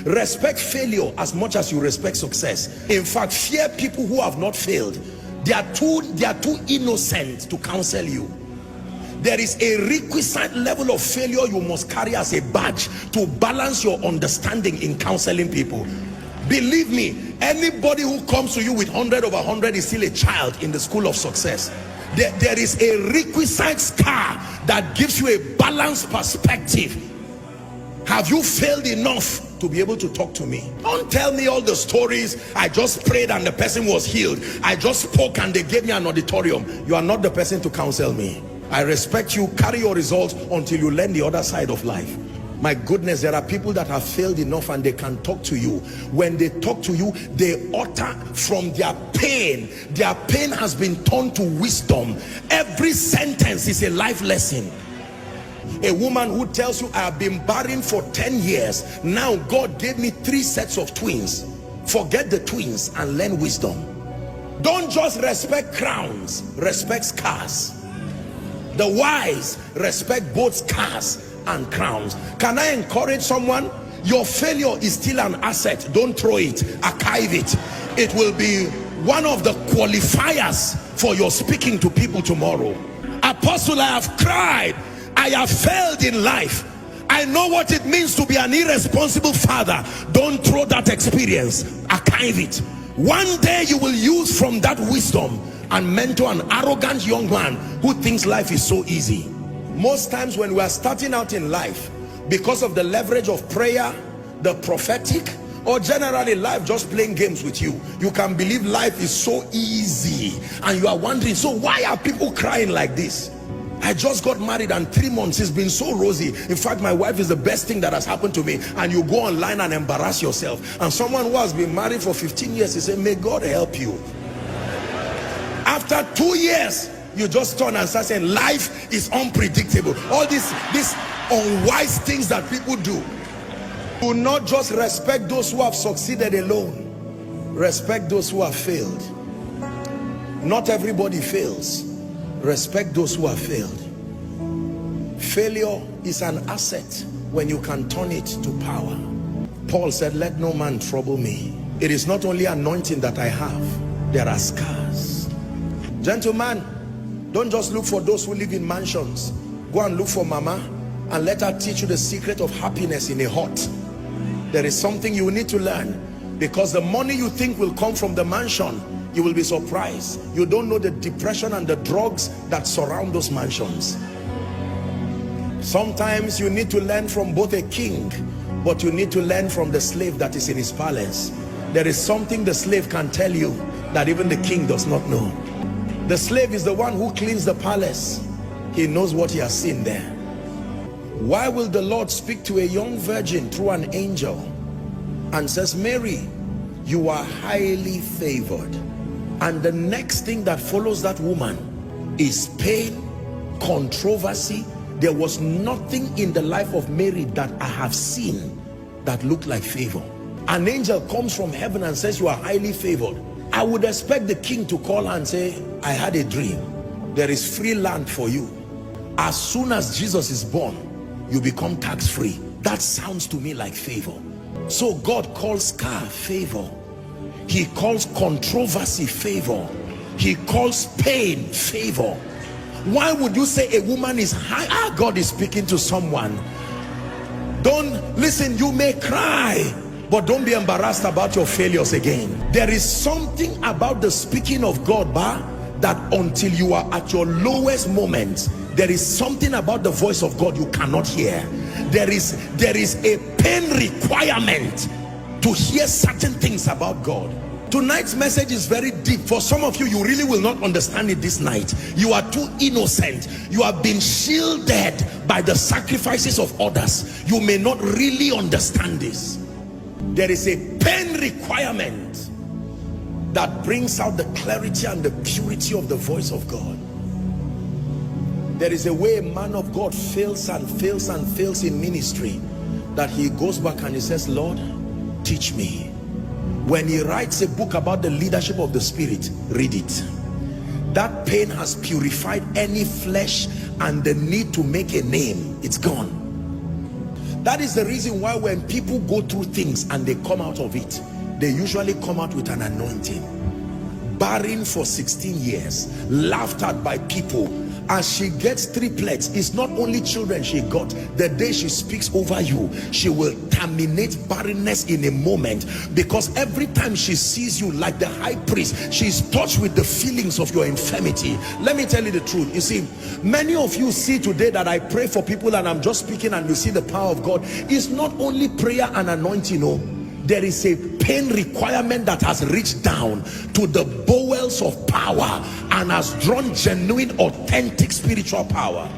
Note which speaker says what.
Speaker 1: Respect failure as much as you respect success. In fact, fear people who have not failed. They are too innocent to counsel you. There is a requisite level of failure you must carry as a badge to balance your understanding in counseling people. Believe me, anybody who comes to you with 100 over 100 is still a child in the school of success. There is a requisite scar that gives you a balanced perspective. Have you failed enough to be able to talk to me? Don't tell me all the stories. I just prayed and the person was healed. I just spoke and they gave me an auditorium. You are not the person to counsel me. I respect you. Carry your results until you learn the other side of life. My goodness, there are people that have failed enough and they can talk to you. When they talk to you, they utter from their pain. Their pain has been turned to wisdom. Every sentence is a life lesson. A woman who tells you, I have been barren for 10 years. Now God gave me 3 sets of twins. Forget the twins and learn wisdom. Don't just respect crowns, respect scars. The wise respect both scars and crowns. Can I encourage someone? Your failure is still an asset. Don't throw it, archive it. It will be one of the qualifiers for your speaking to people tomorrow. Apostle, I have cried. I have failed in life. I know what it means to be an irresponsible father. Don't throw that experience, archive it. One day you will use from that wisdom and mentor an arrogant young man who thinks life is so easy. Most times when we are starting out in life, because of the leverage of prayer, the prophetic, or generally life just playing games with you, you can believe life is so easy and you are wondering, so why are people crying like this? I just got married and 3 months it's been so rosy. In fact, my wife is the best thing that has happened to me. And you go online and embarrass yourself. And someone who has been married for 15 years, he said, may God help you. After 2 years, you just turn and start saying life is unpredictable. All these unwise things that people do. Do not just respect those who have succeeded alone. Respect those who have failed. Not everybody fails. Respect those who have failed. Failure is an asset when you can turn it to power. Paul said, let no man trouble me. It is not only anointing that I have, there are scars. Gentlemen, don't just look for those who live in mansions. Go and look for mama and let her teach you the secret of happiness in a hut. There is something you need to learn, because the money you think will come from the mansion, you will be surprised. You don't know the depression and the drugs that surround those mansions. Sometimes you need to learn from both a king, but you need to learn from the slave that is in his palace. There is something the slave can tell you that even the king does not know. The slave is the one who cleans the palace. He knows what he has seen there. Why will the Lord speak to a young virgin through an angel and says, Mary, you are highly favored? And the next thing that follows that woman is pain, controversy. There was nothing in the life of Mary that I have seen that looked like favor. An angel comes from heaven and says, you are highly favored. I would expect the king to call her and say, I had a dream. There is free land for you. As soon as Jesus is born, you become tax-free. That sounds to me like favor. So God calls scar favor. He calls controversy favor. He calls pain favor. Why would you say a woman is high? God is speaking to someone. Don't listen, you may cry, but don't be embarrassed about your failures again. There is something about the speaking of God, that until you are at your lowest moment, there is something about the voice of God you cannot hear. There is a pain requirement to hear certain things about God. Tonight's message is very deep. For some of you, you really will not understand it this night. You are too innocent. You have been shielded by the sacrifices of others. You may not really understand this. There is a pain requirement that brings out the clarity and the purity of the voice of God. There is a way a man of God fails and fails and fails in ministry, that he goes back and he says, Lord, teach me. When he writes a book about the leadership of the Spirit, read it. That pain has purified any flesh and the need to make a name. It's gone. That is the reason why when people go through things and they come out of it, they usually come out with an anointing. Barren for 16 years, laughed at by people. As she gets triplets, it's not only children she got. The day she speaks over you, she will terminate barrenness in a moment, because every time she sees you, like the high priest, she's touched with the feelings of your infirmity. Let me tell you the truth. You see, many of you see today that I pray for people and I'm just speaking and you see the power of God. It's not only prayer and anointing, no. There is a pain requirement that has reached down to the bowels of power and has drawn genuine, authentic spiritual power.